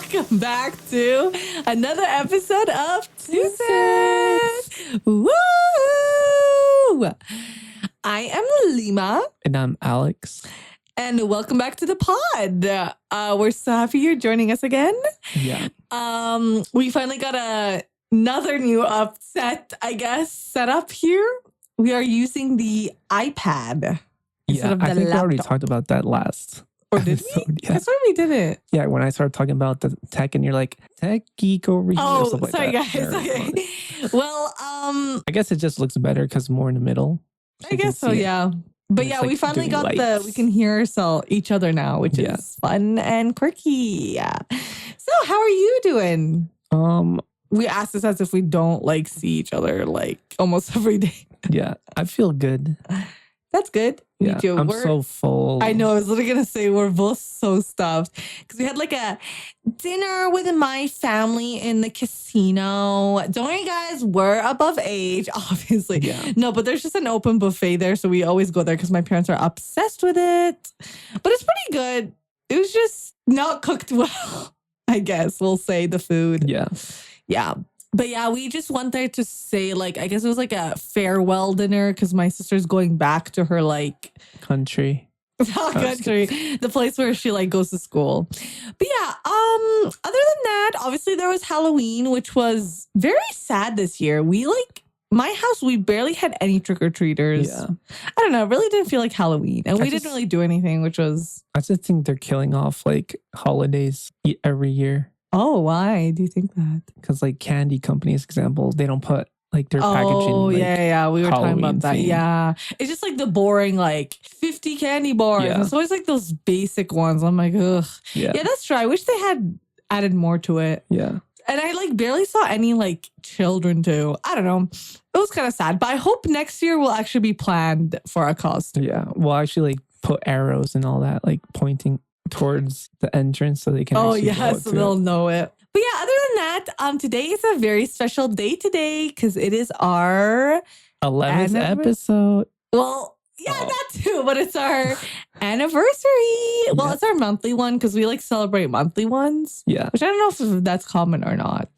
welcome back to another episode of Tuesdays. Woo! I am Lima. And I'm Alex. And welcome back to the pod. We're so happy you're joining us again. Yeah. We finally got another new set up here. We are using the iPad. Yeah, I think we already talked about that last. Or did we? Yeah. I swear we did it. Yeah, when I started talking about the tech and you're like, tech geek over here. Oh, stuff like sorry that. guys. Okay. Well, I guess it just looks better because more in the middle. I guess so, yeah. But yeah, we finally got we can hear each other now, which is fun and quirky. Yeah. So how are you doing? We asked this as if we don't see each other almost every day. Yeah, I feel good. That's good. Yeah, Me too. I'm so full. I know. I was literally going to say we're both so stuffed because we had a dinner with my family in the casino. Don't worry, guys. We're above age, obviously. Yeah. No, but there's just an open buffet there. So we always go there because my parents are obsessed with it. But it's pretty good. It was just not cooked well, I guess. We'll say the food. Yeah. Yeah. But yeah, we just went there to say, I guess it was a farewell dinner because my sister's going back to her, country. Not country. The place where she, goes to school. But yeah, other than that, obviously there was Halloween, which was very sad this year. We, my house, we barely had any trick-or-treaters. Yeah. I don't know. It really didn't feel like Halloween. And we didn't really do anything, which was... I just think they're killing off, holidays every year. Oh, why do you think that? Because candy companies, example, they don't put their packaging. Oh, yeah. We were talking about that. Theme. Yeah. It's just the boring 50 candy bars. Yeah. It's always those basic ones. I'm like, ugh. Yeah. Yeah, that's true. I wish they had added more to it. Yeah. And I barely saw any children too. I don't know. It was kind of sad. But I hope next year will actually be planned for a costume. Yeah. Well, actually put arrows and all that pointing towards the entrance so they can so they'll know it. But yeah, other than that, today is a very special day today because it is our 11th episode. Well, yeah, that too, but it's our anniversary. Well, it's our monthly one because we celebrate monthly ones. Yeah. Which I don't know if that's common or not.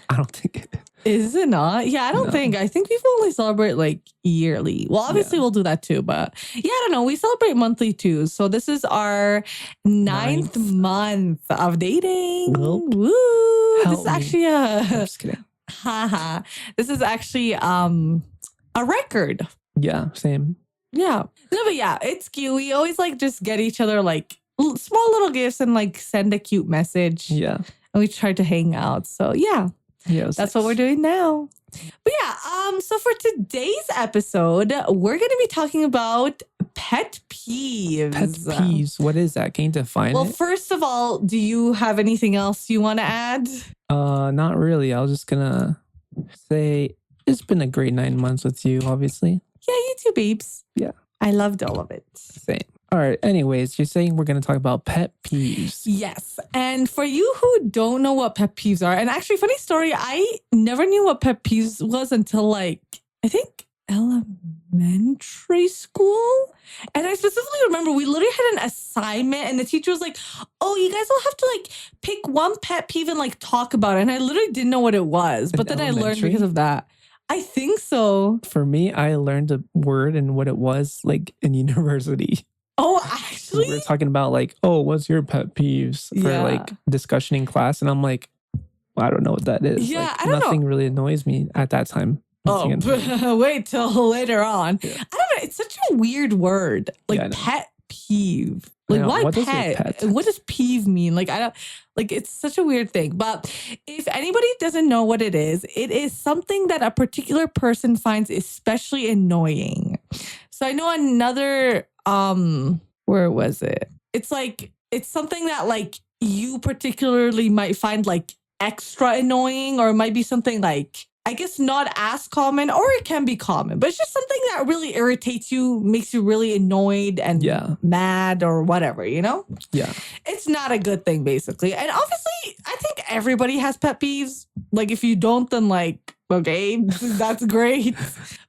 I don't think it is. Is it not? Yeah, I don't think. I think people only celebrate yearly. Well, obviously we'll do that too, but yeah, I don't know. We celebrate monthly too. So this is our ninth month of dating. Nope. Woo! This is Me. actually I'm just kidding. This is actually a record. Yeah, same. Yeah. No, but yeah, it's cute. We always just get each other small little gifts and send a cute message. Yeah. And we try to hang out. So yeah. Yeah, that's what we're doing now. But yeah, so for today's episode, we're going to be talking about pet peeves. Pet peeves. What is that? Can you define it? Well, first of all, do you have anything else you want to add? Not really. I was just gonna say it's been a great 9 months with you, obviously. Yeah, you too, babes. Yeah. I loved all of it. Same. All right. Anyways, you're saying we're going to talk about pet peeves. Yes. And for you who don't know what pet peeves are, and actually, funny story, I never knew what pet peeves was until I think elementary school. And I specifically remember we literally had an assignment and the teacher was like, oh, you guys all have to pick one pet peeve and talk about it. And I literally didn't know what it was. But then I learned because of that. I think so. For me, I learned a word and what it was in university. Oh, actually? We were talking about what's your pet peeves for discussion in class. And I'm like, I don't know what that is. Yeah, I don't know. Nothing really annoys me at that time. Wait till later on. Yeah. I don't know. It's such a weird word. Pet peeve. Why what pet? What does peeve mean? I don't it's such a weird thing. But if anybody doesn't know what it is something that a particular person finds especially annoying. So I know another where was it? It's something that you particularly might find extra annoying, or it might be something I guess not as common, or it can be common, but it's just something that really irritates you, makes you really annoyed and mad or whatever, Yeah. It's not a good thing, basically. And obviously, I think everybody has pet peeves. If you don't, then okay, that's great.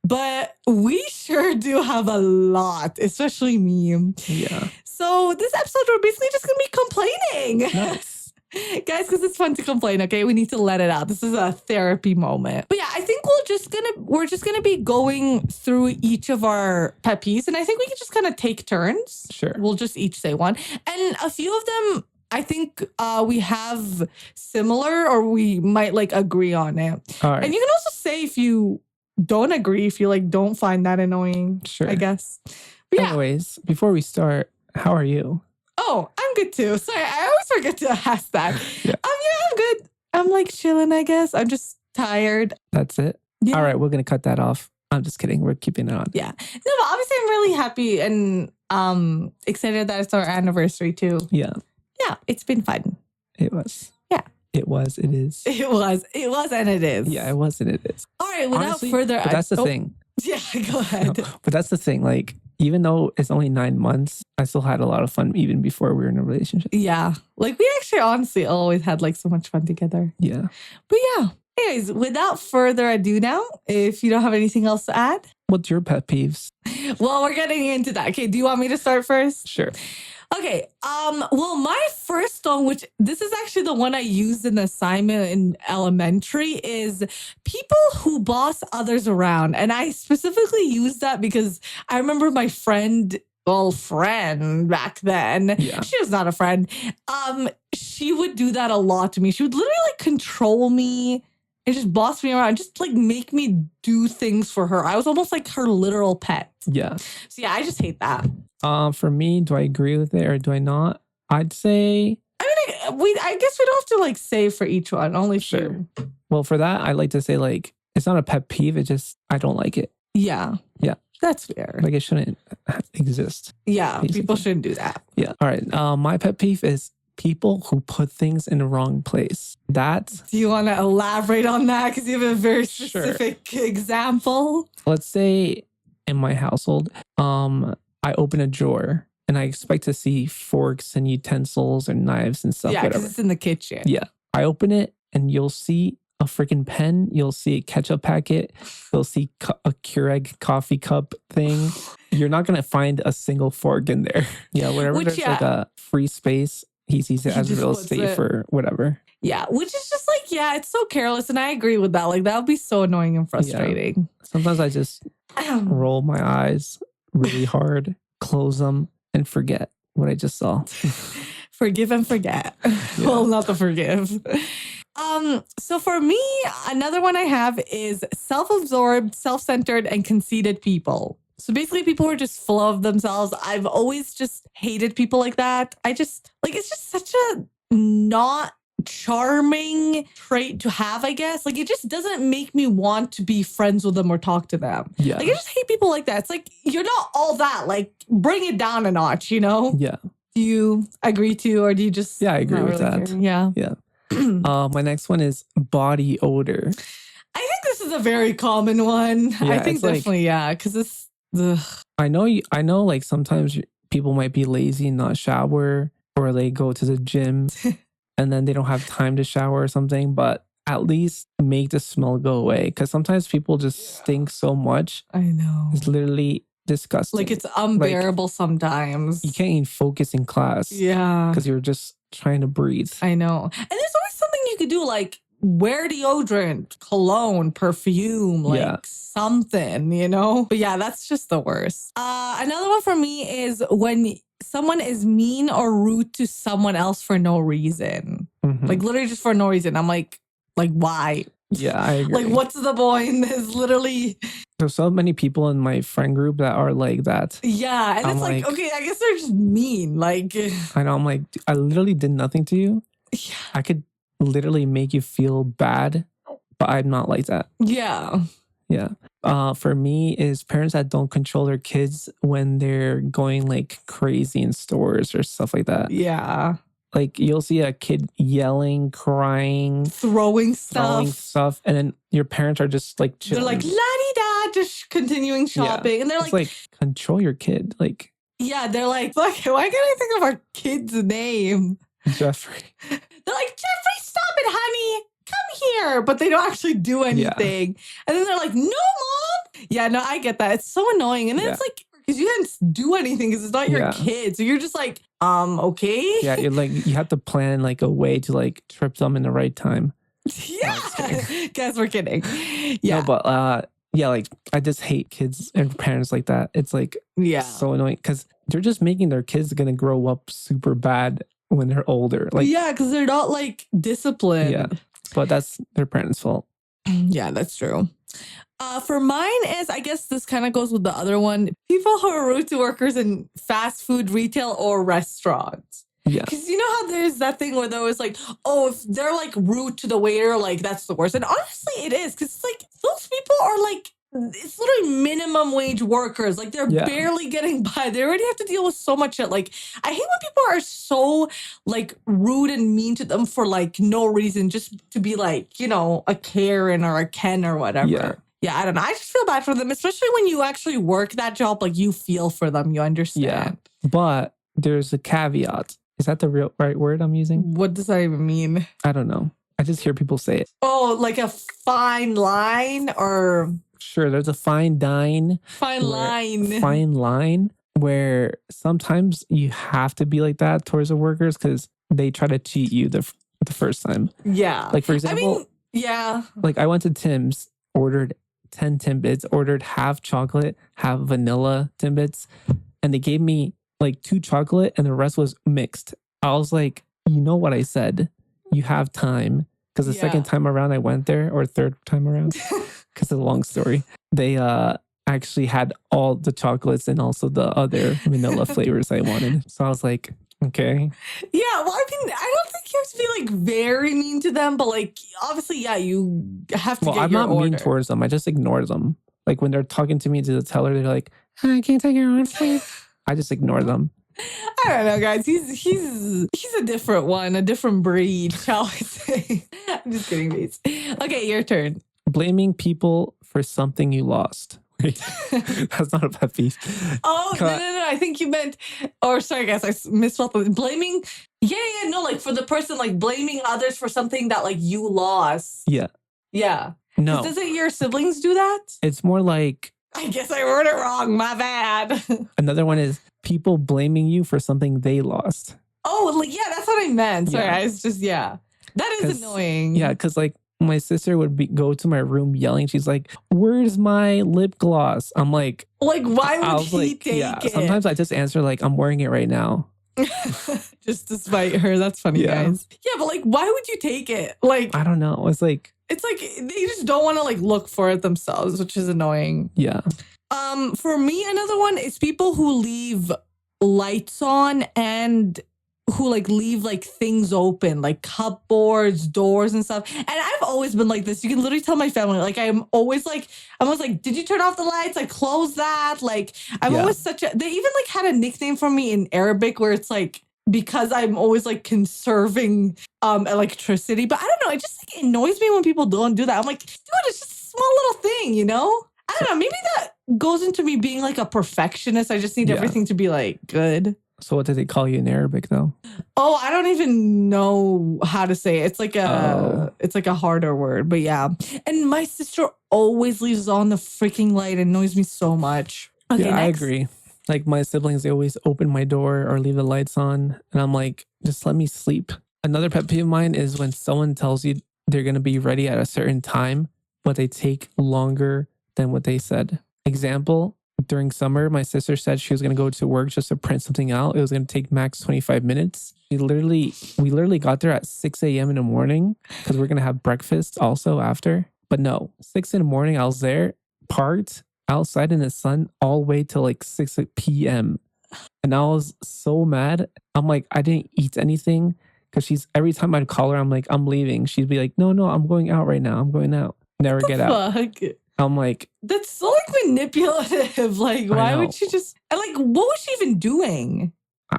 But we sure do have a lot, especially me. Yeah. So this episode, we're basically just going to be complaining. Nice. Guys, because it's fun to complain, okay? We need to let it out. This is a therapy moment. But yeah, I think we're just gonna be going through each of our pet peeves, and I think we can just kind of take turns. Sure. We'll just each say one. And a few of them I think we have similar, or we might like agree on it. All right. And you can also say if you don't agree, if you like don't find that annoying, Sure. I guess. But yeah. Anyways, before we start, how are you? Oh, I'm good too. Sorry, I always forget to ask that. Yeah. Yeah, I'm good. I'm like chilling, I guess. I'm just tired. That's it? Yeah. All right, we're going to cut that off. I'm just kidding. We're keeping it on. Yeah. No, but obviously I'm really happy and excited that it's our anniversary too. Yeah. Yeah, it's been fun. It was. Yeah. It was. It is. It was, and it is. Yeah, it was and it is. All right, without Honestly, further but that's the thing. Yeah, go ahead. No, but that's the thing. Like, even though it's only 9 months, I still had a lot of fun even before we were in a relationship. Yeah. Like, we actually honestly always had like so much fun together. Yeah. But yeah. Anyways, without further ado now, if you don't have anything else to add. What's your pet peeves? Well, we're getting into that. Okay, do you want me to start first? Sure. Okay. Well, my first one, which this is actually the one I used in the assignment in elementary, is people who boss others around. And I specifically used that because I remember my friend back then. Yeah. She was not a friend. She would do that a lot to me. She would literally like control me and just boss me around, just like make me do things for her. I was almost like her literal pet. Yeah. So yeah, I just hate that. For me, do I agree with it or do I not? I'd say. I mean, I guess we don't have to like say for each one. Only Sure. few. Well, for that, I like to say like it's not a pet peeve. It just I don't like it. Yeah. Yeah. That's fair. Like it shouldn't exist. Yeah. basically. People shouldn't do that. Yeah. All right. My pet peeve is people who put things in the wrong place. That. Do you want to elaborate on that? Because you have a very Sure. specific example. Let's say in my household, I open a drawer and I expect to see forks and utensils and knives and stuff. Yeah, because whatever. it's in the kitchen. Yeah. I open it and you'll see a freaking pen. You'll see a ketchup packet. You'll see a Keurig coffee cup thing. You're not going to find a single fork in there. Yeah, whenever Which, there's yeah. like a free space, he sees it He as just real puts estate it- for whatever. Yeah, which is just like, yeah, it's so careless. And I agree with that. Like, that would be so annoying and frustrating. Sometimes I just roll my eyes really hard, close them, and forget what I just saw. Forgive and forget. Yeah. Well, not to forgive. So for me, another one I have is self-absorbed, self-centered, and conceited people. So basically people who are just full of themselves. I've always just hated people like that. I just like, it's just such a not charming trait to have, I guess. Like, it just doesn't make me want to be friends with them or talk to them. Yeah. Like, I just hate people like that. It's like, you're not all that. Like, bring it down a notch, you know? Yeah. Do you agree to, or do you just... Yeah, I agree not with that. care? Yeah. Yeah. My next one is body odor. I think this is a very common one. Yeah, I think it's like- definitely, yeah, because it's... Ugh. I know like sometimes people might be lazy and not shower, or they go to the gym and then they don't have time to shower or something, but at least make the smell go away. Because sometimes people just stink so much. I know. It's literally disgusting. Like, it's unbearable sometimes. You can't even focus in class Yeah. because you're just trying to breathe. I know. And there's always something you could do, like wear deodorant, cologne, perfume, like Yeah. something, you know? But yeah, that's just the worst. Another one for me is when someone is mean or rude to someone else for no reason. Mhm. Like, literally just for no reason. I'm like why? Yeah, I agree. Like, what's the point? There's literally... There's so many people in my friend group that are like that. Yeah. And I'm it's like, like- okay, I guess they're just mean. Like, I know. I'm like, I literally did nothing to you. yeah. I could literally make you feel bad, but I'm not like that. Yeah. Yeah. For me is parents that don't control their kids when they're going like crazy in stores or stuff like that. Yeah. Like you'll see a kid yelling, crying, Throwing throwing stuff. stuff, and then your parents are just like chilling. They're like, la-di-da, just continuing shopping. And they're It's like, control your kid. Like yeah, they're like, fuck, why can't I think of our kid's name? Jeffrey. They're like, Jeffrey, stop it, honey. Come here. But they don't actually do anything. And then they're like, no, mom. Yeah, no, I get that. It's so annoying. And then it's like, because you can't do anything because it's not your Yeah. kid. So you're just like, okay. Yeah, you're like, you have to plan like a way to like trip them in the right time. Yeah. kidding. Guys, we're kidding. Yeah. No, but yeah, like I just hate kids and parents like that. It's like Yeah. so annoying because they're just making their kids gonna grow up super bad when they're older. Like, yeah, because they're not like disciplined. yeah, but that's their parents' fault. Yeah, that's true. For mine is, I guess this kind of goes with the other one. People who are rude to workers in fast food, retail, or restaurants. Yeah. Because you know how there's that thing where there was like, oh, if they're like rude to the waiter, like that's the worst. And honestly, it is because it's like those people are like, it's literally minimum wage workers. Like they're Yeah. barely getting by. They already have to deal with so much shit. Like I hate when people are so like rude and mean to them for like no reason, just to be like, you know, a Karen or a Ken or whatever. Yeah. Yeah, I don't know. I just feel bad for them, especially when you actually work that job. Like you feel for them, you understand. Yeah. But there's a caveat. Is that the right word I'm using? What does that even mean? I don't know. I just hear people say it. Oh, like a fine line or Sure, there's a fine line where sometimes you have to be like that towards the workers because they try to cheat you the first time. Yeah. Like, for example, I mean, yeah. Like I went to Tim's, ordered 10 Timbits, ordered half chocolate, half vanilla Timbits, and they gave me like 2 chocolate and the rest was mixed. I was like, you know what I said? You have time. Because the second time around I went there, or third time around, because it's a long story, they actually had all the chocolates and also the other vanilla flavors I wanted. So I was like, okay. Yeah, well, I mean, I don't think you have to be like very mean to them, but like obviously, yeah, you have to get I'm your not order. mean towards them. I just ignore them. Like when they're talking to me to the teller, they're like, "Hi, can you take your order, please?" I just ignore them. I don't know, guys. He's a different one, a different breed, shall I say? I'm just kidding, Bates. Okay, your turn. Blaming people for something you lost. Wait, that's not a pet peeve. Oh, no. I think you meant, or sorry, guys, I misspelled it. Blaming. Yeah, no, like for the person, like blaming others for something that like you lost. Yeah. Yeah. No. Doesn't your siblings do that? It's more like. I guess I wrote it wrong. My bad. Another one is people blaming you for something they lost. Oh, like, yeah, that's what I meant. Sorry, Yeah. I was just, yeah. That is annoying. Yeah, because like my sister would go to my room yelling. She's like, "Where's my lip gloss?" I'm like, why would he take it? Sometimes I just answer like, "I'm wearing it right now." Just to spite her. That's funny, guys. Yeah, but like, why would you take it? Like, I don't know. It's like they just don't want to like look for it themselves, which is annoying. Yeah. For me, another one is people who leave lights on and who like leave like things open, like cupboards, doors and stuff. And I've always been like this. You can literally tell my family, like I'm always like, did you turn off the lights? Like close that. Like I'm always they even like had a nickname for me in Arabic where it's like, because I'm always like conserving electricity. But I don't know, it just like annoys me when people don't do that. I'm like, dude, it's just a small little thing, you know? I don't know, maybe that goes into me being like a perfectionist. I just need everything to be like good. So what did they call you in Arabic though? Oh, I don't even know how to say it. It's like it's like a harder word, but yeah. And my sister always leaves on the freaking light. It annoys me so much. Okay, yeah, next. I agree. Like my siblings, they always open my door or leave the lights on. And I'm like, just let me sleep. Another pet peeve of mine is when someone tells you they're going to be ready at a certain time, but they take longer than what they said. Example, during summer, my sister said she was going to go to work just to print something out. It was going to take max 25 minutes. We literally got there at 6 a.m. in the morning because we're going to have breakfast also after. But no, 6 in the morning, I was there, parked outside in the sun all the way till like 6 p.m. And I was so mad. I'm like, I didn't eat anything because every time I'd call her, I'm like, I'm leaving. She'd be like, no, I'm going out right now. I'm going out. Never get out. I'm like, that's so like manipulative. Like, why would she just, and like, what was she even doing?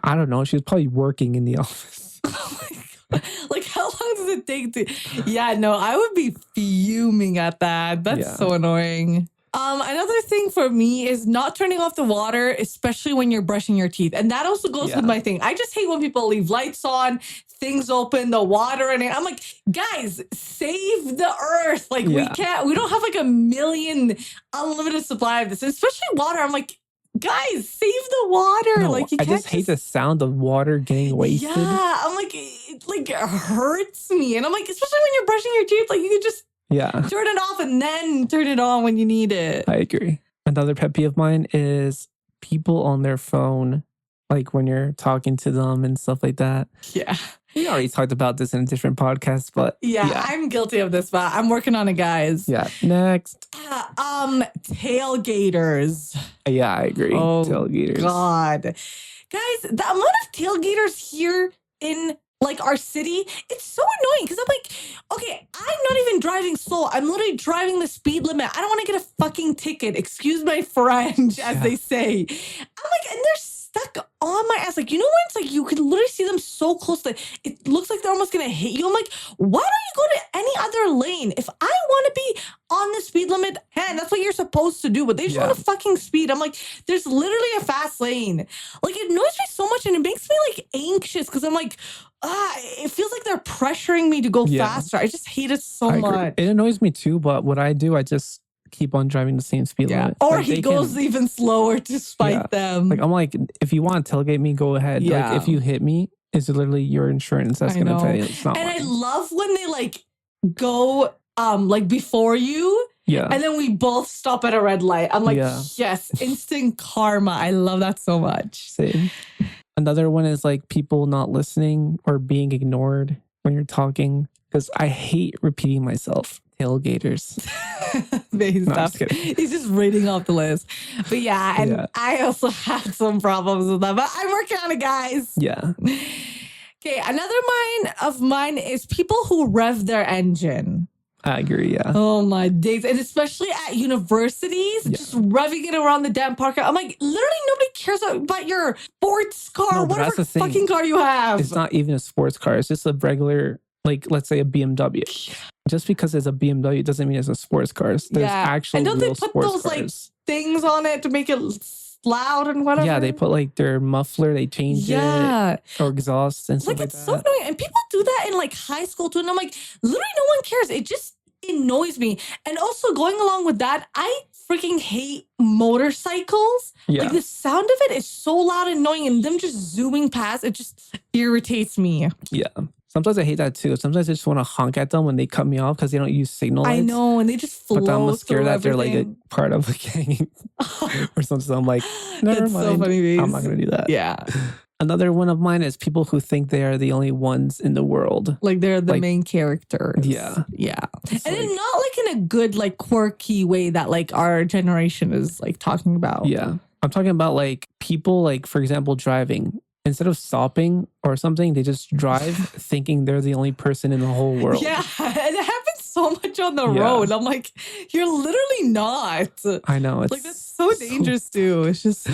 I don't know. She was probably working in the office. Oh my God. Like, how long does it take to, yeah, no, I would be fuming at that. That's so annoying. Another thing for me is not turning off the water, especially when you're brushing your teeth. And that also goes with my thing. I just hate when people leave lights on, things open, the water in it. I'm like, guys, save the earth. Like we don't have like a million unlimited supply of this, especially water. I'm like, guys, save the water. No, Like, you I can't just hate the sound of water getting wasted. Yeah, I'm like, it hurts me. And I'm like, especially when you're brushing your teeth, like you could just turn it off and then turn it on when you need it. I agree. Another pet peeve of mine is people on their phone, like when you're talking to them and stuff like that. Yeah. We already talked about this in a different podcast, but yeah, I'm guilty of this, but I'm working on it, guys. Yeah. Next. Tailgaters. Yeah, I agree. Oh, tailgaters. God. Guys, the amount of tailgaters here in like our city, it's so annoying because I'm like, okay, I'm not even driving slow. I'm literally driving the speed limit. I don't want to get a fucking ticket. Excuse my French, as they say. I'm like, and they're stuck on my ass. Like, you know when it's like you could literally see them so close that it looks like they're almost gonna hit you. I'm like, why don't you go to any other lane? If I want to be on the speed limit, and that's what you're supposed to do, but they just want to fucking speed. I'm like, there's literally a fast lane. Like, it annoys me so much and it makes me like anxious because I'm like, it feels like they're pressuring me to go faster. I just hate it so much. It annoys me too, but what I do, I just keep on driving the same speed limit. Or like he goes even slower to spite them. Like, I'm like, if you want to tailgate me, go ahead. Like, if you hit me, it's literally your insurance that's going to pay. It's not mine. I love when they like go like before you. Yeah. And then we both stop at a red light. I'm like, yes, instant karma. I love that so much. Same. Another one is like people not listening or being ignored when you're talking. Because I hate repeating myself. Tailgaters. He's just reading off the list. But I also have some problems with that. But I'm working on it, guys. Yeah. Okay, another of mine is people who rev their engine. I agree, yeah. Oh my days. And especially at universities, just revving it around the damn parking. I'm like, literally nobody cares about your sports car, whatever fucking car you have. It's not even a sports car. It's just a regular, like, let's say a BMW. Just because it's a BMW doesn't mean it's a sports car. There's actual and don't real they put those cars. Like things on it to make it loud and whatever? Yeah, they put like their muffler, they change it, or exhaust and stuff like that. It's so annoying. And people do that in like high school too. And I'm like, literally no one cares. It just annoys me. And also going along with that, I freaking hate motorcycles. Like the sound of it is so loud and annoying, and them just zooming past, it just irritates me. Yeah. Sometimes I hate that too. Sometimes I just want to honk at them when they cut me off because they don't use signal lights. I know, and they just flow. But I'm scared that everything. they're like a part of a gang or something. So I'm like, never mind. So funny, I'm not going to do that. Yeah. Another one of mine is people who think they are the only ones in the world. Like they're the main characters. Yeah. Yeah. And then not like in a good, like quirky way that like our generation is like talking about. Yeah. I'm talking about like people like, for example, driving. Instead of stopping or something, they just drive thinking they're the only person in the whole world. Yeah. And it happens so much on the road. I'm like, you're literally not. I know. It's like, that's so dangerous too. It's just...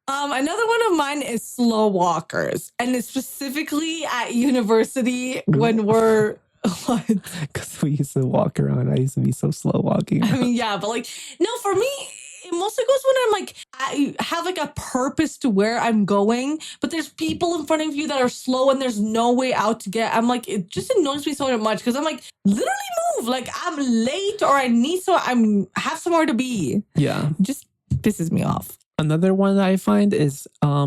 another one of mine is slow walkers, and it's specifically at university when we're because we used to walk around. I used to be so slow walking around. I mean, yeah, but like, no, for me, it mostly goes when I'm like, I have like a purpose to where I'm going, but there's people in front of you that are slow and there's no way out to get. I'm like, it just annoys me so much because I'm like, literally move. Like, I'm late or I need have somewhere to be. Yeah. It just pisses me off. Another one that I find is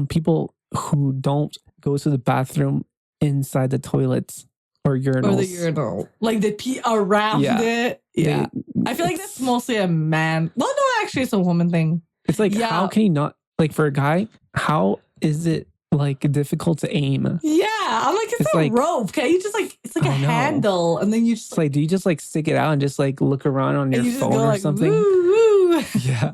people who don't go to the bathroom inside the toilets or urinals. Or the urinal. Like they pee around it. Yeah. I feel like that's mostly a man. Well, no, actually it's a woman thing. It's like, how can you not, like for a guy, how is it like difficult to aim? Yeah. I'm like, it's a like, rope. Okay. You just like, it's like a handle. And then you just like, do you just like stick it out and just like look around on your phone or something? Woo, woo. Yeah.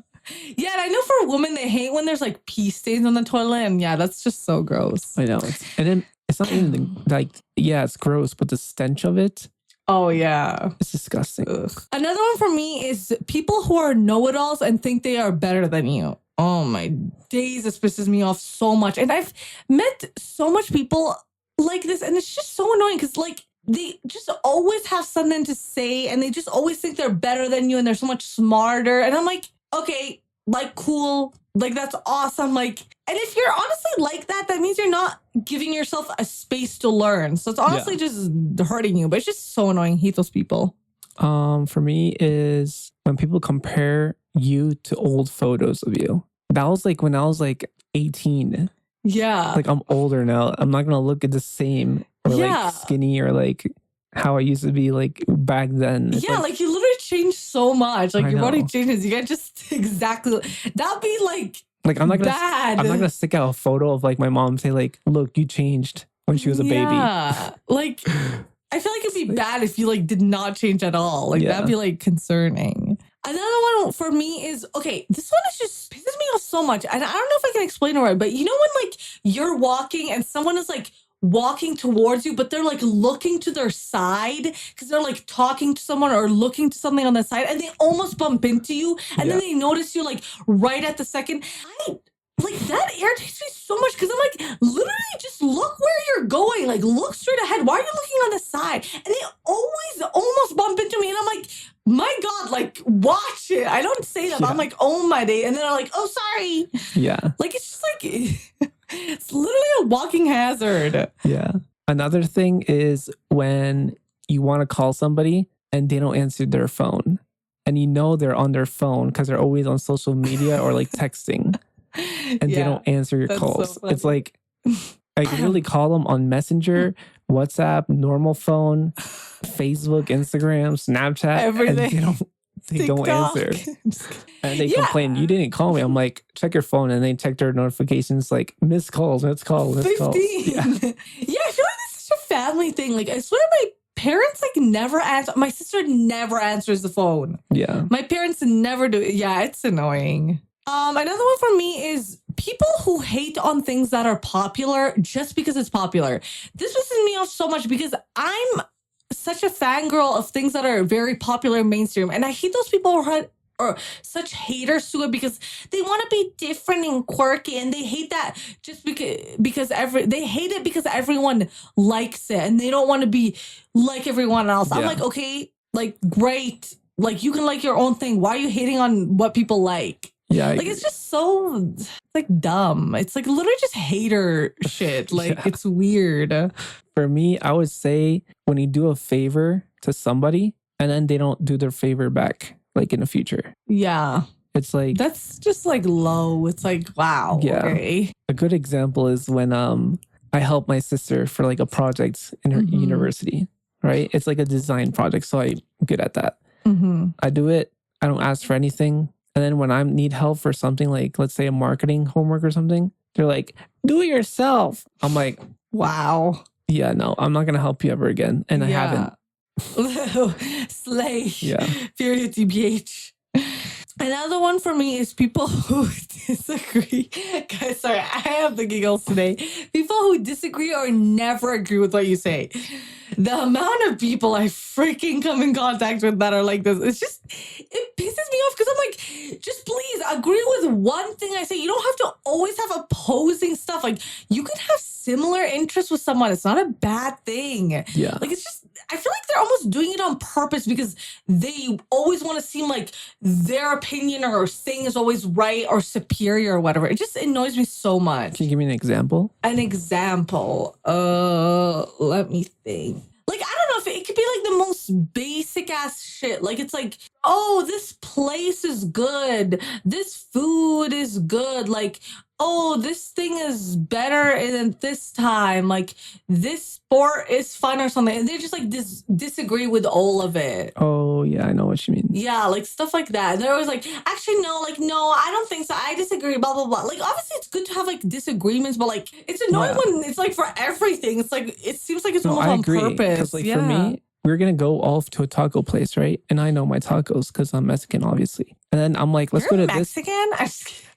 Yeah, and I know for women, they hate when there's like pee stains on the toilet. And yeah, that's just so gross. I know. And then it's not even like, it's gross, but the stench of it. Oh, yeah. It's disgusting. Ugh. Another one for me is people who are know-it-alls and think they are better than you. Oh my days, this pisses me off so much. And I've met so much people like this, and it's just so annoying because like, they just always have something to say and they just always think they're better than you and they're so much smarter. And I'm like, okay, like, cool. Like, that's awesome. Like, and if you're honestly like that, that means you're not giving yourself a space to learn. So it's honestly just hurting you. But it's just so annoying. I hate those people. For me is when people compare you to old photos of you. That was like when I was like 18. Yeah. Like I'm older now. I'm not gonna look at the same or like skinny or like how I used to be like back then. It's like you literally changed so much. Like I your body know. changes. You can't just exactly that'd be like I'm not gonna bad. I'm not gonna stick out a photo of like my mom and say like, look, you changed when she was a baby. Yeah. Like I feel like it'd be bad if you like did not change at all. Like that'd be like concerning. Another one for me is, okay, this one is just pisses me off so much. And I don't know if I can explain it right, but you know when like you're walking and someone is like walking towards you, but they're like looking to their side because they're like talking to someone or looking to something on the side and they almost bump into you and then they notice you like right at the second. Like that irritates me so much because I'm like, literally just look where you're going. Like look straight ahead. Why are you looking on the side? And they always almost bump into me. And I'm like, my God, like watch it. I don't say that. But I'm like, oh my day. And then they're like, oh, sorry. Yeah. Like it's just like, it's literally a walking hazard. Yeah. Another thing is when you want to call somebody and they don't answer their phone. And you know they're on their phone because they're always on social media or like texting. And they don't answer your calls. So it's like I can really call them on Messenger, WhatsApp, normal phone, Facebook, Instagram, Snapchat, everything. And they don't answer. And they complain, you didn't call me. I'm like, check your phone, and they check their notifications like missed calls, missed calls, missed calls. Yeah. I feel like this is such a family thing. Like I swear my parents like never answer. My sister never answers the phone. Yeah. My parents never do. Yeah, it's annoying. Another one for me is people who hate on things that are popular just because it's popular. This pisses me off so much because I'm such a fangirl of things that are very popular and mainstream. And I hate those people who are such haters to it because they want to be different and quirky. And they hate that just because they hate it because everyone likes it. And they don't want to be like everyone else. Yeah. I'm like, okay, like, great. Like, you can like your own thing. Why are you hating on what people like? Yeah, like it's just so like dumb. It's like literally just hater shit. Like it's weird. For me, I would say when you do a favor to somebody and then they don't do their favor back, like in the future. Yeah. It's like that's just like low. It's like wow. Yeah. Okay. A good example is when I helped my sister for like a project in her university. Right? It's like a design project, so I'm good at that. I do it. I don't ask for anything. And then when I need help for something like, let's say a marketing homework or something, they're like, do it yourself. I'm like, wow. Yeah, no, I'm not going to help you ever again. And I haven't. Slay. Yeah. Period, TBH. Another one for me is people who disagree. Guys, sorry, I have the giggles today. People who disagree or never agree with what you say. The amount of people I freaking come in contact with that are like this, it pisses me off because I'm like, just please agree with one thing I say. You don't have to always have opposing stuff. Like, you can have similar interests with someone. It's not a bad thing. Yeah. Like, it's just, I feel like they're almost doing it on purpose because they always want to seem like their opinion or thing is always right or superior or whatever. It just annoys me so much. Can you give me an example? An example. Let me think. Like, I don't know if it could be like the most basic ass shit. Like, it's like, oh, this place is good. This food is good. Like, oh, this thing is better than this time. Like, this sport is fun or something. And they just like disagree with all of it. Oh, yeah, I know what you mean. Yeah, like stuff like that. And they're always like, actually, no, I don't think so. I disagree, blah, blah, blah. Like, obviously, it's good to have like disagreements, but like, it's annoying when it's like for everything. It's like, it seems like it's almost on purpose. Because like for me, we're going to go off to a taco place, right? And I know my tacos because I'm Mexican, obviously. And then I'm like, let's go to Mexican?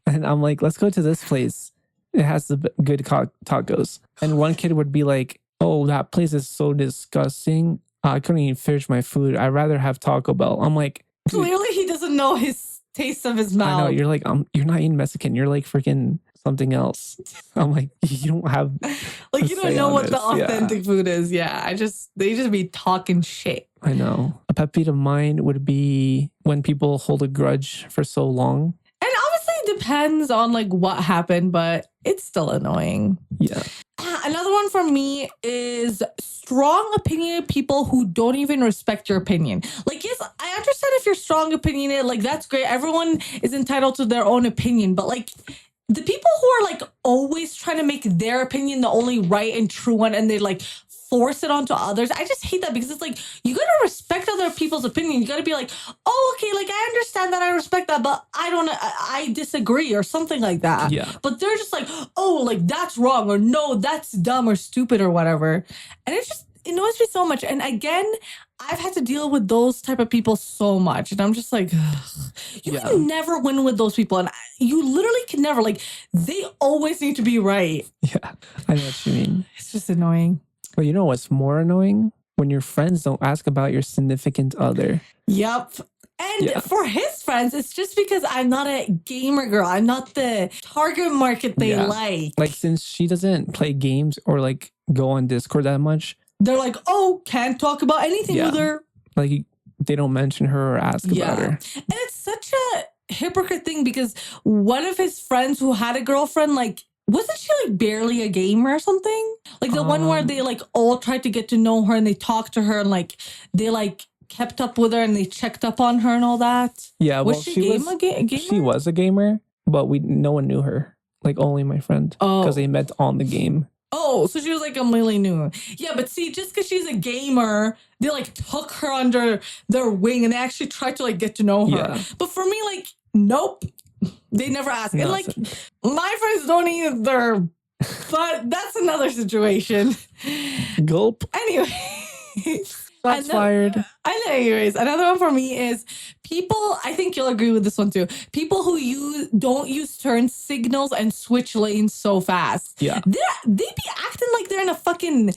And I'm like, let's go to this place. It has the good tacos. And one kid would be like, oh, that place is so disgusting. I couldn't even finish my food. I'd rather have Taco Bell. I'm like, clearly he doesn't know his taste of his mouth. I know. You're like, you're not even Mexican. You're like freaking something else. I'm like, you don't have like you don't know what the authentic food is. Yeah. They just be talking shit. I know. A pet peeve of mine would be when people hold a grudge for so long. And obviously it depends on like what happened, but it's still annoying. Yeah. Another one for me is strong opinionated people who don't even respect your opinion. Like, yes, I understand if you're strong opinionated, like that's great. Everyone is entitled to their own opinion, but like the people who are like always trying to make their opinion the only right and true one, and they like force it onto others. I just hate that, because it's like, you gotta respect other people's opinion. You gotta be like, oh, okay, like I understand that, I respect that, but I disagree or something like that. Yeah. But they're just like, oh, like that's wrong, or no, that's dumb or stupid or whatever. And it just annoys me so much. And again, I've had to deal with those type of people so much. And I'm just like, ugh. You can never win with those people. And you literally can never, like, they always need to be right. Yeah, I know what you mean. It's just annoying. But you know what's more annoying? When your friends don't ask about your significant other. Yep. And for his friends, it's just because I'm not a gamer girl. I'm not the target market they like. Like, since she doesn't play games or like go on Discord that much, they're like, oh, can't talk about anything with her. Like, they don't mention her or ask about her. And it's such a hypocrite thing, because one of his friends who had a girlfriend, like, wasn't she like barely a gamer or something? Like the one where they like all tried to get to know her and they talked to her and like they like kept up with her and they checked up on her and all that. Yeah, was she a gamer? She was a gamer, but no one knew her. Like only my friend, because they met on the game. Oh, so she was like completely new. Yeah, but see, just because she's a gamer, they like took her under their wing and they actually tried to like get to know her. Yeah. But for me, like, nope. They never ask. And like, my friends don't either. But that's another situation. Gulp. Anyway. Shots fired. Anyways, another one for me is people, I think you'll agree with this one too. People who don't use turn signals and switch lanes so fast. Yeah. They be acting like they're in a fucking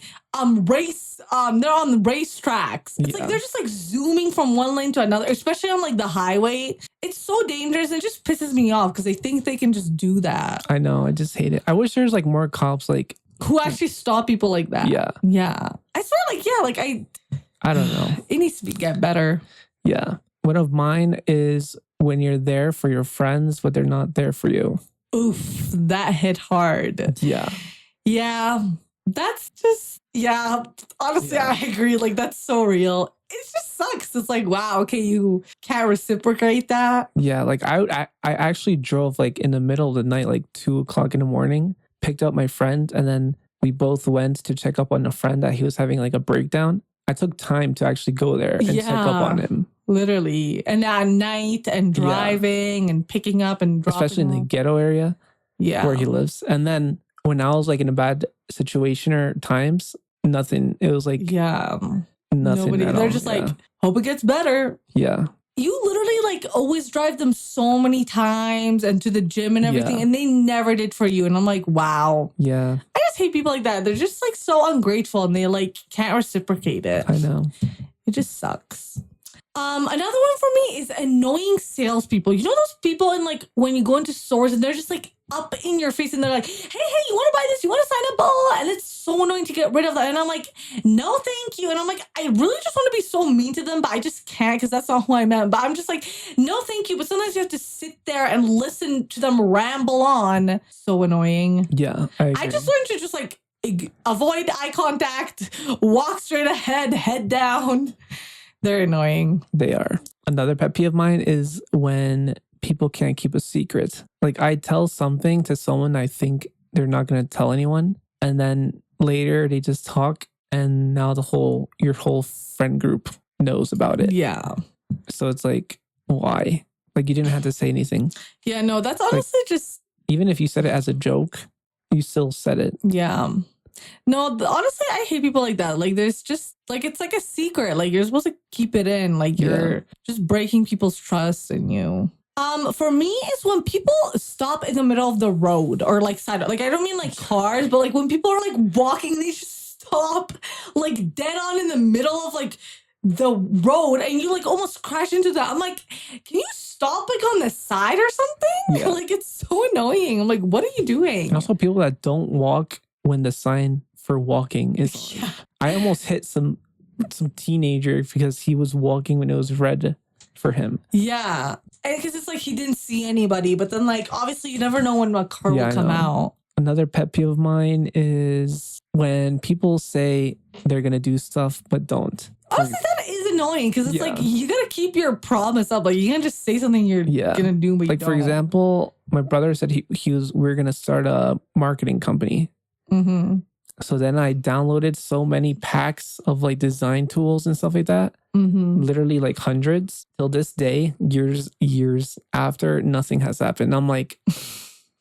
race. They're on the race tracks. It's like they're just like zooming from one lane to another, especially on like the highway. It's so dangerous and it just pisses me off because they think they can just do that. I know. I just hate it. I wish there's like more cops like who actually stop people like that. Yeah. Yeah. I swear, like, I don't know. It needs to get better. Yeah. One of mine is when you're there for your friends, but they're not there for you. Oof, that hit hard. Yeah. Yeah. That's just, honestly, I agree. Like, that's so real. It just sucks. It's like, wow, okay, you can't reciprocate that. Yeah. Like, I actually drove like in the middle of the night, like 2:00 in the morning, picked up my friend, and then we both went to check up on a friend that he was having like a breakdown. I took time to actually go there and check up on him. Literally. And at night and driving and picking up and dropping especially in the ghetto area where he lives. And then when I was like in a bad situation or times, nothing. It was like nothing. Nobody. They're just like, hope it gets better. Yeah. You literally like always drive them so many times and to the gym and everything, and they never did for you. And I'm like, wow. Yeah. I just hate people like that. They're just like so ungrateful and they like can't reciprocate it. I know. It just sucks. Another one for me is annoying salespeople. You know those people in like when you go into stores and they're just like up in your face and they're like, hey, you want to buy this? You want to sign up? Blah, blah, blah. And it's so annoying to get rid of that. And I'm like, no, thank you. And I'm like, I really just want to be so mean to them, but I just can't because that's not who I meant. But I'm just like, no, thank you. But sometimes you have to sit there and listen to them ramble on. So annoying. Yeah, I just learned to just like avoid eye contact, walk straight ahead, head down. They're annoying. They are. Another pet peeve of mine is when people can't keep a secret. Like I tell something to someone I think they're not going to tell anyone. And then later they just talk and now your whole friend group knows about it. Yeah. So it's like, why? Like you didn't have to say anything. Yeah, no, that's honestly like, just... Even if you said it as a joke, you still said it. Yeah. No, honestly, I hate people like that. Like, there's just, like, it's like a secret. Like, you're supposed to keep it in. Like, you're just breaking people's trust in you. For me, it's when people stop in the middle of the road or, like, side. Like, I don't mean, like, cars, but, like, when people are, like, walking, they just stop, like, dead on in the middle of, like, the road and you, like, almost crash into that. I'm like, can you stop, like, on the side or something? Yeah. Like, it's so annoying. I'm like, what are you doing? And also people that don't walk when the sign for walking is on. Yeah. I almost hit some teenager because he was walking when it was red for him. Yeah. And because it's like he didn't see anybody, but then like obviously you never know when a car will come out. Another pet peeve of mine is when people say they're going to do stuff but don't. Honestly, that is annoying because it's Yeah. like you gotta keep your promise up. Like you can't just say something you're gonna do, but like you for don't. example, my brother said we're gonna start a marketing company. Mm-hmm. So then I downloaded so many packs of like design tools and stuff like that. Mm-hmm. Literally like hundreds. Till this day, years after, nothing has happened. I'm like,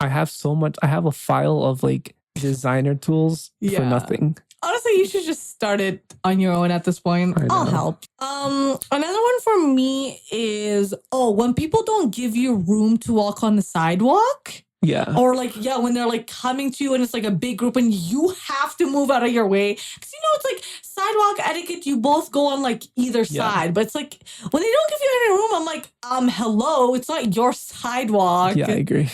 I have a file of like designer tools for nothing. Honestly, you should just start it on your own at this point. I'll help. Another one for me is, when people don't give you room to walk on the sidewalk. Yeah. Or like, when they're like coming to you and it's like a big group and you have to move out of your way. Because it's like sidewalk etiquette, you both go on like either side. But it's like, when they don't give you any room, I'm like, hello, it's not your sidewalk. Yeah, I agree.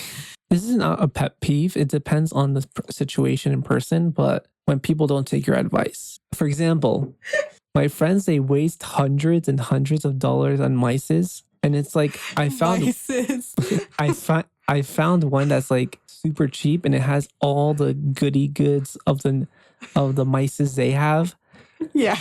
This is not a pet peeve. It depends on the situation in person, but when people don't take your advice. For example, my friends, they waste hundreds and hundreds of dollars on mices. And it's like, I found one that's like super cheap and it has all the goody goods of the mices they have. Yeah.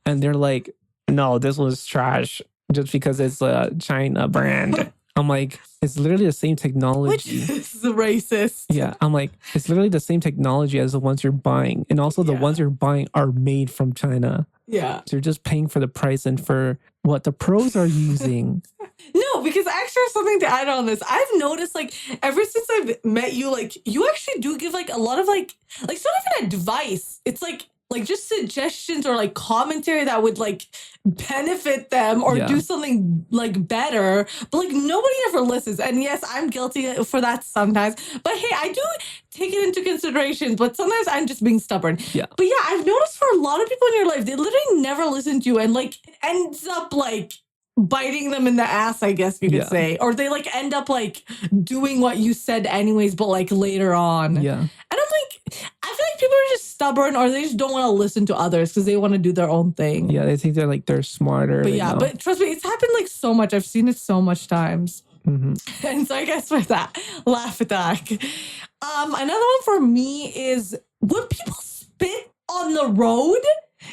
And they're like, no, this was trash just because it's a China brand. I'm like, it's literally the same technology. Which is racist. Yeah, I'm like, it's literally the same technology as the ones you're buying. And also the ones you're buying are made from China. Yeah. So you're just paying for the price and for what the pros are using. No, because I actually have something to add on this. I've noticed like ever since I've met you, like you actually do give like a lot of like sort of an advice. It's like just suggestions or like commentary that would like benefit them or do something like better, but like nobody ever listens. And yes, I'm guilty for that sometimes, but hey, I do take it into consideration, but sometimes I'm just being stubborn. Yeah. But yeah, I've noticed for a lot of people in your life, they literally never listen to you and like it ends up like biting them in the ass, I guess you could say. Or they like end up like doing what you said anyways, but like later on. Yeah. And I'm like, I feel like people are just stubborn or they just don't want to listen to others because they want to do their own thing. Yeah, they think they're smarter. But but trust me, it's happened like so much. I've seen it so much times. Mm-hmm. And so I guess for that, laugh attack. Another one for me is when people spit on the road.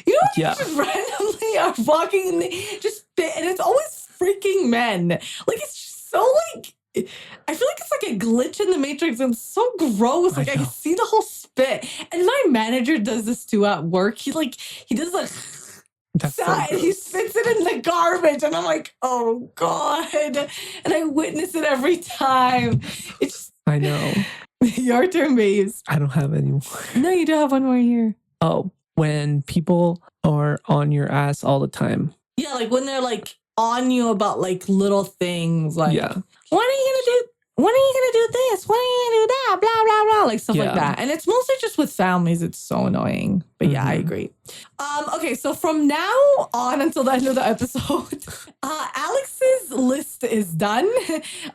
You know, you just randomly are walking and they just spit, and it's always freaking men. Like, it's just so like, I feel like it's like a glitch in the Matrix and it's so gross. Like, I can see the whole spit. And my manager does this too at work. He does like, and he spits it in the garbage. And I'm like, oh God. And I witness it every time. It's just, I know. Your turn, babes. I don't have any more. No, you do have one more here. Oh, when people are on your ass all the time. Yeah, like when they're like on you about like little things, like when are you gonna do this? When are you gonna do that? Blah blah blah, like stuff like that. And it's mostly just with families. It's so annoying. But yeah, I agree. Okay, so from now on until the end of the episode, Alex's list is done.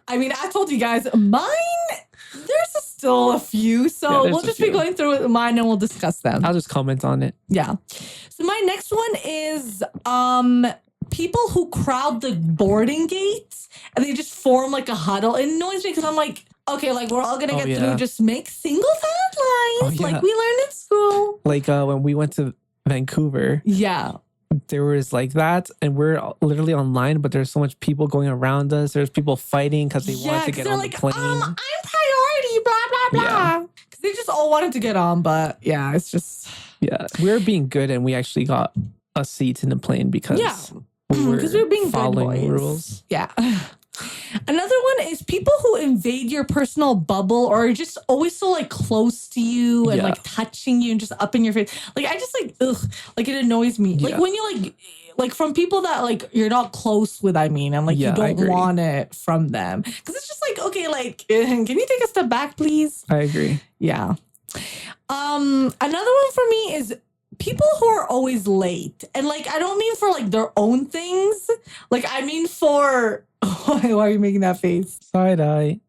I mean, I told you guys mine. There's still a few, so we'll just be going through mine and we'll discuss them. I'll just comment on it. Yeah. So my next one is people who crowd the boarding gates and they just form like a huddle. It annoys me because I'm like, okay, like we're all gonna get through. Just make single file lines like we learned in school. Like when we went to Vancouver. Yeah. There was like that, and we're literally online, but there's so much people going around us. There's people fighting because they wanted to get on the plane. I'm priority, blah, blah, blah. Because they just all wanted to get on, but yeah, it's just... Yeah, we were being good, and we actually got a seat in the plane because we were being following rules. Yeah. Another one is people who invade your personal bubble or are just always so like close to you and like touching you and just up in your face. Like I just like, like it annoys me. Like when you like from people that like you're not close with, I mean, and like you don't want it from them. Cause it's just like, okay, like, can you take a step back, please? I agree. Yeah. Another one for me is people who are always late. And like, I don't mean for like their own things. Like I mean for... Why are you making that face? Side eye.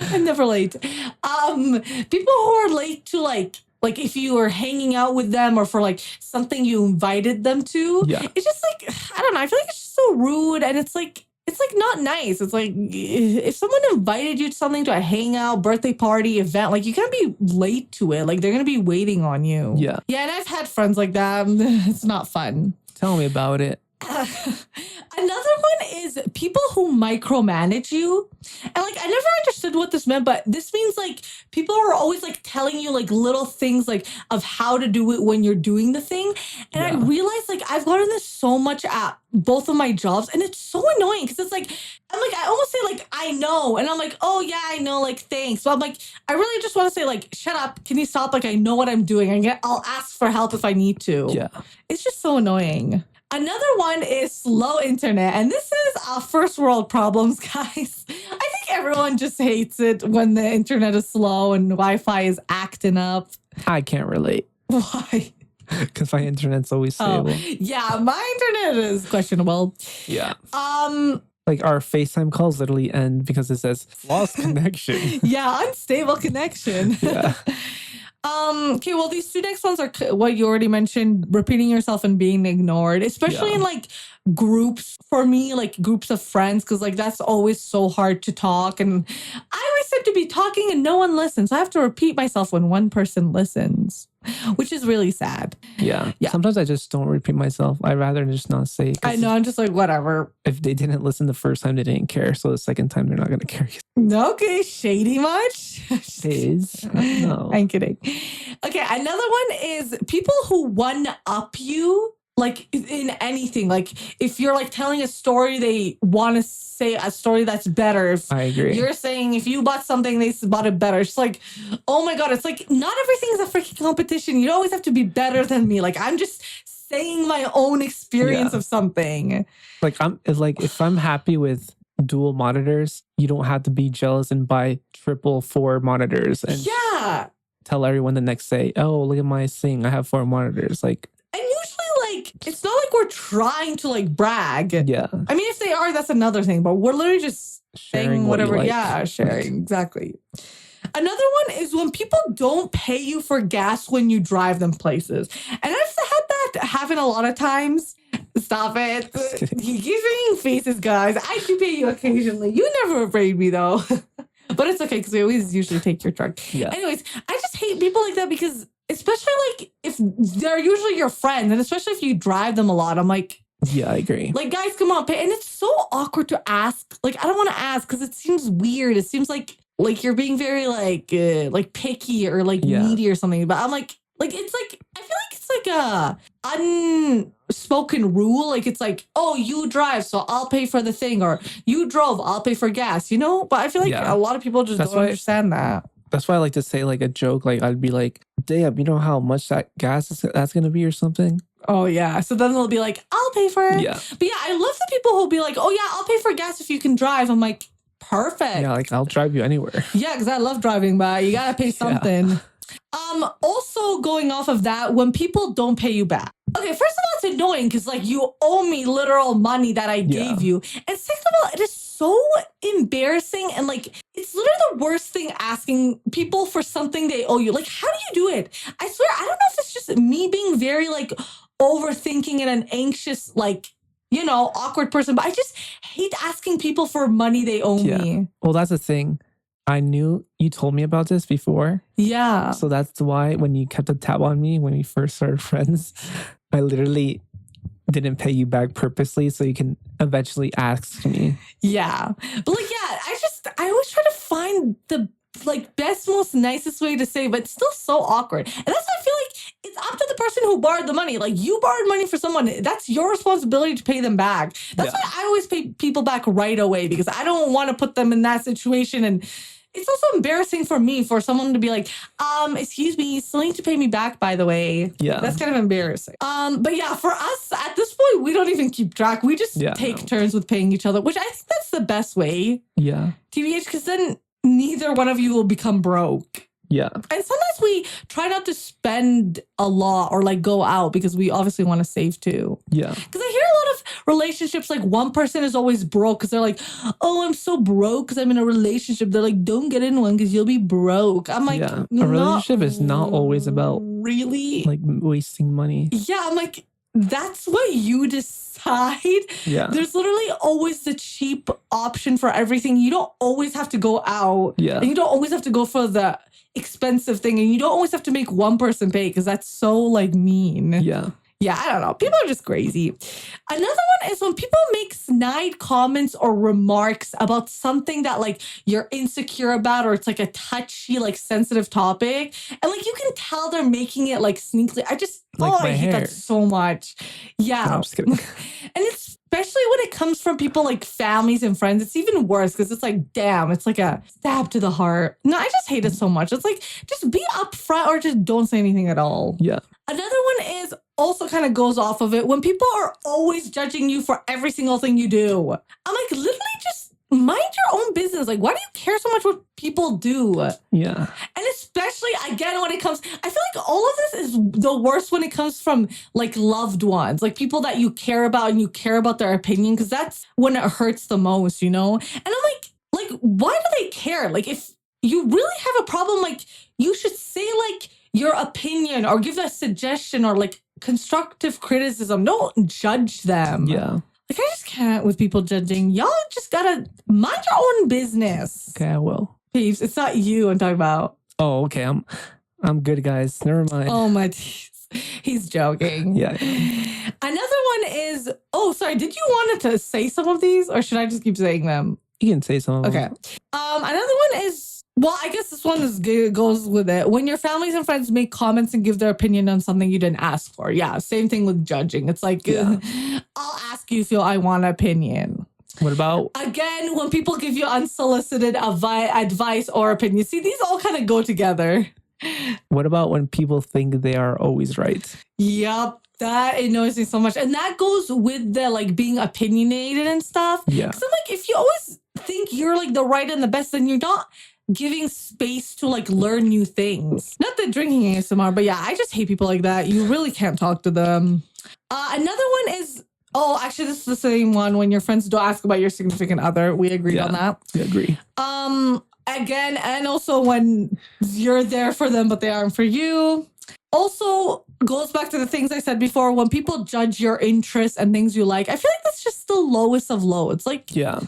I'm never late. People who are late to like if you were hanging out with them or for like something you invited them to. Yeah. It's just like, I don't know. I feel like it's just so rude. And it's like, it's like not nice. It's like if someone invited you to something, to a hangout, birthday party, event, like you can't be late to it. Like they're gonna be waiting on you. Yeah. Yeah, and I've had friends like that. It's not fun. Tell me about it. Another one is people who micromanage you. And like I never understood what this meant, but this means like people are always like telling you like little things like of how to do it when you're doing the thing. And I realized like I've gotten this so much at both of my jobs, and it's so annoying because it's like I almost say like I know, and I'm like, oh yeah, I know, like thanks. But I'm like, I really just want to say like, shut up, can you stop? Like I know what I'm doing. I'll ask for help if I need to. Yeah. It's just so annoying. Another one is slow internet. And this is our first world problems, guys. I think everyone just hates it when the internet is slow and Wi-Fi is acting up. I can't relate. Why? Because my internet's always stable. Yeah, my internet is questionable. Yeah. Like our FaceTime calls literally end because it says lost connection. Yeah, unstable connection. Yeah. Okay, well, these two next ones are what you already mentioned, repeating yourself and being ignored, especially in like groups for me, like groups of friends, because like that's always so hard to talk. And I always seem to be talking and no one listens. I have to repeat myself when one person listens, which is really sad. Yeah. Sometimes I just don't repeat myself. I'd rather just not say. I know. I'm just like, whatever. If they didn't listen the first time, they didn't care. So the second time, they're not going to care. Okay, shady much? No. I'm kidding. Okay, another one is people who one-up you, like in anything. Like if you're like telling a story, they want to say a story that's better. If I agree. You're saying if you bought something, they bought it better. It's like, oh my God, it's like not everything is a freaking competition. You always have to be better than me. Like I'm just saying my own experience of something. Like if I'm happy with dual monitors, you don't have to be jealous and buy 4 monitors and tell everyone the next day, oh, look at my thing, I have 4 monitors. Like, and usually like it's not like we're trying to like brag. Yeah. I mean, if they are, that's another thing, but we're literally just saying whatever. Like. Yeah, sharing. Exactly. Another one is when people don't pay you for gas when you drive them places. And I've had that happen a lot of times. Stop it. He keeps making faces, guys. I do pay you occasionally. You never paid me though. But it's okay because we always usually take your truck. Yeah. Anyways, I just hate people like that because especially like if they're usually your friends and especially if you drive them a lot, I'm like, yeah, I agree. Like, guys, come on, pay. And it's so awkward to ask. Like, I don't want to ask because it seems weird. It seems like you're being very like picky or like needy or something. But I'm like it's like I feel like it's like a unspoken rule. Like it's like, oh, you drive, so I'll pay for the thing, or you drove, I'll pay for gas. You know? But I feel like a lot of people just don't understand that. That's why I like to say like a joke. Like I'd be like, damn, you know how much that gas that's gonna be or something. Oh yeah. So then they'll be like, I'll pay for it. Yeah. But yeah, I love the people who'll be like, oh yeah, I'll pay for gas if you can drive. I'm like, perfect. Yeah, like I'll drive you anywhere. Yeah, because I love driving, but you gotta pay something. Yeah. Also going off of that, when people don't pay you back. Okay, first of all, it's annoying because like you owe me literal money that I gave you. And second of all, it is so embarrassing and like it's literally the worst thing asking people for something they owe you. Like, how do you do it? I swear, I don't know if it's just me being very like overthinking and an anxious, like, you know, awkward person, but I just hate asking people for money they owe me. Well, that's the thing. I knew you told me about this before. Yeah. So that's why when you kept a tab on me when we first started friends, I literally didn't pay you back purposely so you can eventually ask me. Yeah. But like, yeah, I always try to find the like best, most nicest way to say, but it's still so awkward. And that's why I feel like it's up to the person who borrowed the money. Like you borrowed money for someone. That's your responsibility to pay them back. That's why I always pay people back right away because I don't want to put them in that situation. And it's also embarrassing for me for someone to be like, excuse me, you still need to pay me back, by the way. Yeah. That's kind of embarrassing. But yeah, for us at this point, we don't even keep track. We just take turns with paying each other, which I think that's the best way. Yeah. TBH, because then neither one of you will become broke. Yeah. And sometimes we try not to spend a lot or like go out because we obviously want to save too. Yeah. Because I hear a lot of relationships like one person is always broke because they're like, oh, I'm so broke because I'm in a relationship. They're like, don't get in one because you'll be broke. I'm like, a relationship is not always about really like wasting money. Yeah, I'm like, that's what you decide. Yeah. There's literally always the cheap option for everything. You don't always have to go out. Yeah. And you don't always have to go for the expensive thing. And you don't always have to make one person pay because that's so like mean. Yeah. Yeah, I don't know. People are just crazy. Another one is when people make snide comments or remarks about something that like you're insecure about, or it's like a touchy, like sensitive topic. And like you can tell they're making it like sneakily. I hate that so much. Yeah. No, I'm just kidding. And especially when it comes from people like families and friends, it's even worse because it's like, damn, it's like a stab to the heart. No, I just hate it so much. It's like, just be upfront or just don't say anything at all. Yeah. Another one is also kind of goes off of it when people are always judging you for every single thing you do. I'm like, literally just mind your own business. Like, why do you care so much what people do? Yeah. And especially, again, when it comes, I feel like all of this is the worst when it comes from like loved ones, like people that you care about and you care about their opinion, because that's when it hurts the most, you know? And I'm like, why do they care? Like, if you really have a problem, like, you should say like your opinion or give a suggestion or like constructive criticism. Don't judge them. Yeah. Like, I just can't with people judging. Y'all just gotta mind your own business. Okay, I will. Peeves, it's not you I'm talking about. Oh, okay. I'm good, guys. Never mind. Oh my teeth. He's joking. Yeah. Another one is, oh, sorry. Did you want to say some of these or should I just keep saying them? You can say some of them. Okay. Another one is, well, I guess this one goes with it. When your families and friends make comments and give their opinion on something you didn't ask for. Yeah, same thing with judging. It's like, I'll ask you if I want an opinion. What about? Again, when people give you unsolicited advice or opinion. See, these all kind of go together. What about when people think they are always right? Yep. That annoys me so much. And that goes with the like being opinionated and stuff. Yeah. Because I'm like, if you always think you're like the right and the best, then you're not giving space to like learn new things. Not that drinking ASMR, but yeah, I just hate people like that. You really can't talk to them. Another one is, oh, actually, this is the same one. When your friends don't ask about your significant other. We agreed on that. We agree. Again, and also when you're there for them, but they aren't for you. Also goes back to the things I said before. When people judge your interests and things you like, I feel like that's just the lowest of low. It's like, yeah.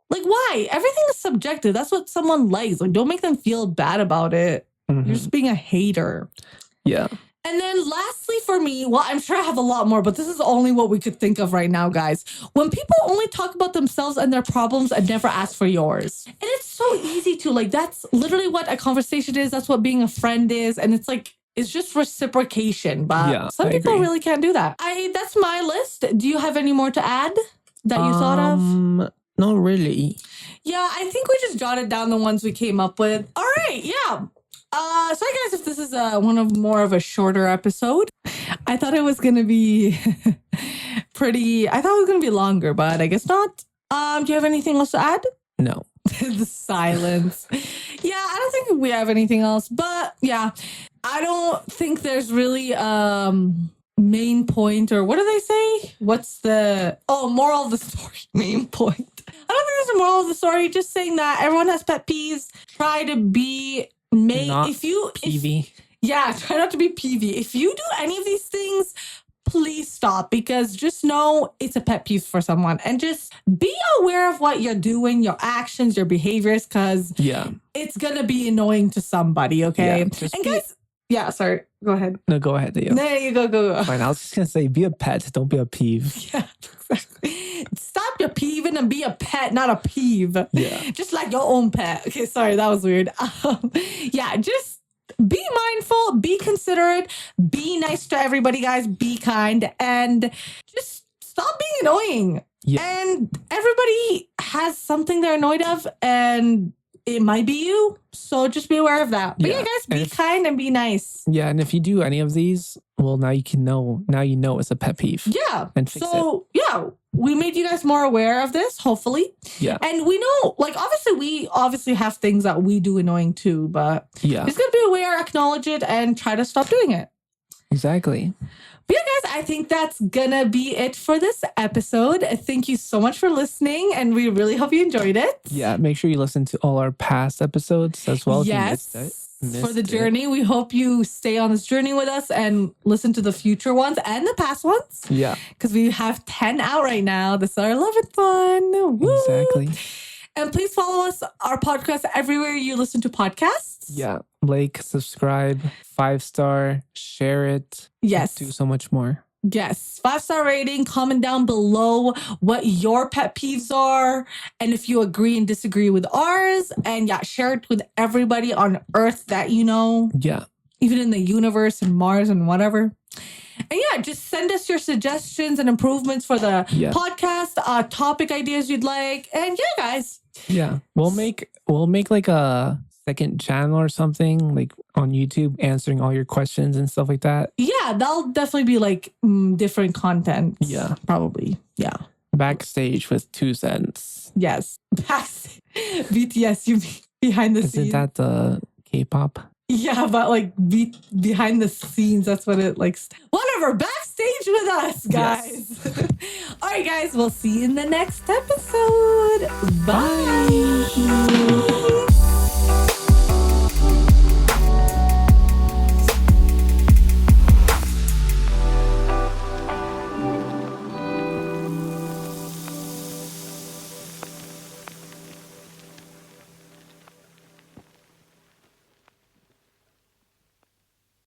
Like, why? Everything is subjective. That's what someone likes. Like, don't make them feel bad about it. Mm-hmm. You're just being a hater. Yeah. And then lastly for me, well, I'm sure I have a lot more, but this is only what we could think of right now, guys. When people only talk about themselves and their problems and never ask for yours. And it's so easy to, like, that's literally what a conversation is. That's what being a friend is. And it's like, it's just reciprocation. But some people really can't do that. That's my list. Do you have any more to add that you thought of? Not really. Yeah, I think we just jotted down the ones we came up with. All right, yeah. Sorry guys if this is more of a shorter episode. I thought it was gonna be I thought it was gonna be longer, but I guess not. Do you have anything else to add? No. The silence. Yeah, I don't think we have anything else, but yeah, I don't think there's really main point, or what do they say? What's the moral of the story? Main point. I don't think there's a moral of the story. Just saying that everyone has pet peeves. Try to be peevy. Try not to be peevy. If you do any of these things, please stop, because just know it's a pet peeve for someone, and just be aware of what you're doing, your actions, your behaviors, because it's gonna be annoying to somebody. Okay, and guys. Yeah, sorry. Go ahead. No, go ahead. There you go. Fine, I was just going to say, be a pet. Don't be a peeve. Yeah, exactly. Stop your peeving and be a pet, not a peeve. Yeah. Just like your own pet. Okay, sorry, that was weird. Just be mindful, be considerate, be nice to everybody, guys. Be kind, and just stop being annoying. Yeah. And everybody has something they're annoyed of, and it might be you. So just be aware of that. But yeah guys, be kind and be nice. Yeah, and if you do any of these, well, now you know it's a pet peeve. Yeah. And fix it. We made you guys more aware of this, hopefully. Yeah. And we know, like, we obviously have things that we do annoying too, but just gotta be aware, acknowledge it, and try to stop doing it. Exactly. But yeah, guys, I think that's gonna be it for this episode. Thank you so much for listening, and we really hope you enjoyed it. Yeah, make sure you listen to all our past episodes as well. Yes. for the journey. We hope you stay on this journey with us and listen to the future ones and the past ones. Yeah. Because we have 10 out right now. This is our 11th one. Woo! Exactly. And please follow us, our podcast, everywhere you listen to podcasts. Yeah. Like, subscribe, 5-star, share it. Yes. Do so much more. Yes. 5-star rating. Comment down below what your pet peeves are. And if you agree and disagree with ours. And yeah, share it with everybody on Earth that you know. Yeah. Even in the universe and Mars and whatever. And yeah, just send us your suggestions and improvements for the podcast, topic ideas you'd like. And yeah, guys. Yeah. We'll make like a second channel or something, like on YouTube, answering all your questions and stuff like that. Yeah, that'll definitely be like different content. Yeah. Probably. Yeah. Backstage with 2 cents. Yes. Backstage. BTS, you mean behind the scenes. Isn't that the K-pop? Yeah, but like behind the scenes, that's what it like. Whatever, backstage with us, guys. Yes. All right, guys, we'll see you in the next episode. Bye.